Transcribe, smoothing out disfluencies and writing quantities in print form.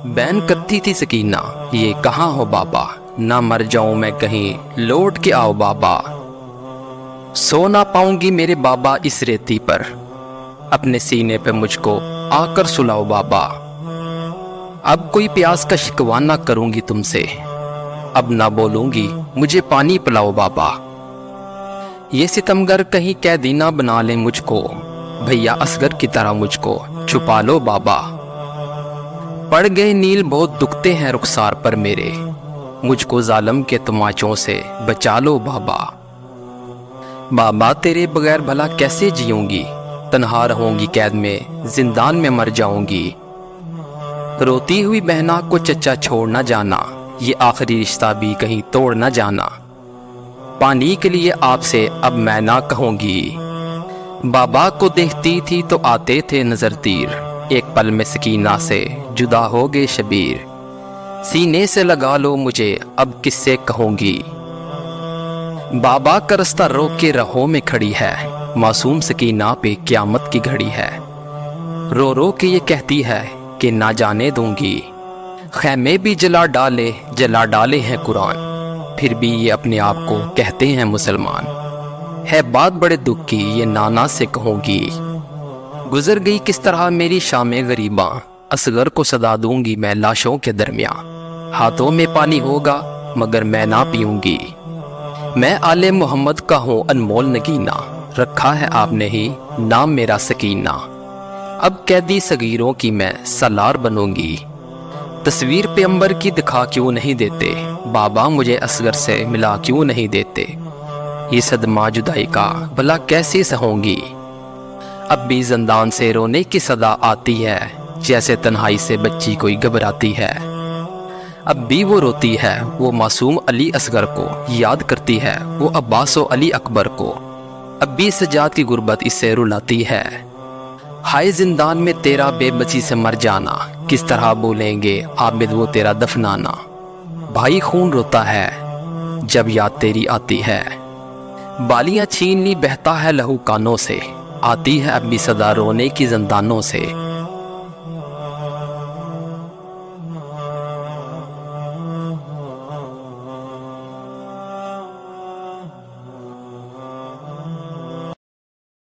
بین کرتی تھی سکینہ، یہ کہاں ہو بابا، نہ مر جاؤں میں کہیں لوٹ کے آؤ بابا۔ سو نہ پاؤں گی میرے بابا اس ریتی پر، اپنے سینے پہ مجھ کو آ کر سلاؤ بابا۔ اب کوئی پیاس کا شکوہ نہ کروں گی تم سے، اب نہ بولوں گی مجھے پانی پلاؤ بابا۔ یہ ستمگر کہیں قیدی نہ بنا لیں مجھ کو، بھیا اصغر کی طرح مجھ کو چھپا لو بابا۔ پڑ گئے نیل بہت دکھتے ہیں رخسار پر میرے، مجھ کو ظالم کے تماچوں سے بچا لو بابا۔ بابا تیرے بغیر بھلا کیسے جیوں گی، تنہا رہوں گی قید میں، زندان میں مر جاؤں گی۔ روتی ہوئی بہنا کو چچا چھوڑ نہ جانا، یہ آخری رشتہ بھی کہیں توڑ نہ جانا۔ پانی کے لیے آپ سے اب میں نہ کہوں گی، بابا کو دیکھتی تھی تو آتے تھے نظر تیر، ایک پل میں سکینہ سے جدا ہو گئے شبیر۔ سینے سے لگا لو مجھے اب کس سے کہوں گی، بابا کا رستہ روک کے رہوں میں کھڑی ہے، معصوم سکینہ پہ قیامت کی گھڑی ہے۔ رو رو کے یہ کہتی ہے کہ نہ جانے دوں گی، خیمے بھی جلا ڈالے ہیں قرآن، پھر بھی یہ اپنے آپ کو کہتے ہیں مسلمان۔ ہے بات بڑے دکھ کی یہ نانا سے کہوں گی، گزر گئی کس طرح میری شام غریباں، اصغر کو صدا دوں گی میں لاشوں کے درمیان۔ ہاتھوں میں پانی ہوگا مگر میں نہ پیوں گی، میں آل محمد کا ہوں انمول نگینہ، رکھا ہے آپ نے ہی نام میرا سکینہ۔ اب قیدی صغیروں کی میں سالار بنوں گی، تصویر پیغمبر کی دکھا کیوں نہیں دیتے، بابا مجھے اصغر سے ملا کیوں نہیں دیتے۔ یہ صدمہ جدائی کا بھلا کیسے سہوں گی، اب بھی زندان سے رونے کی صدا آتی ہے، جیسے تنہائی سے بچی کوئی گھبراتی ہے۔ اب بھی وہ روتی ہے، وہ معصوم علی اصغر کو یاد کرتی ہے، وہ عباس و علی اکبر کو۔ اب بھی سجاد کی غربت اسے رلاتی ہے، ہائے زندان میں تیرا بے بسی سے مر جانا، کس طرح بولیں گے عابد وہ تیرا دفنانا۔ بھائی خون روتا ہے جب یاد تیری آتی ہے، بالیاں چھین لی بہتا ہے لہو کانوں سے، آتی ہے اب بھی صدا رونے کی زندانوں سے۔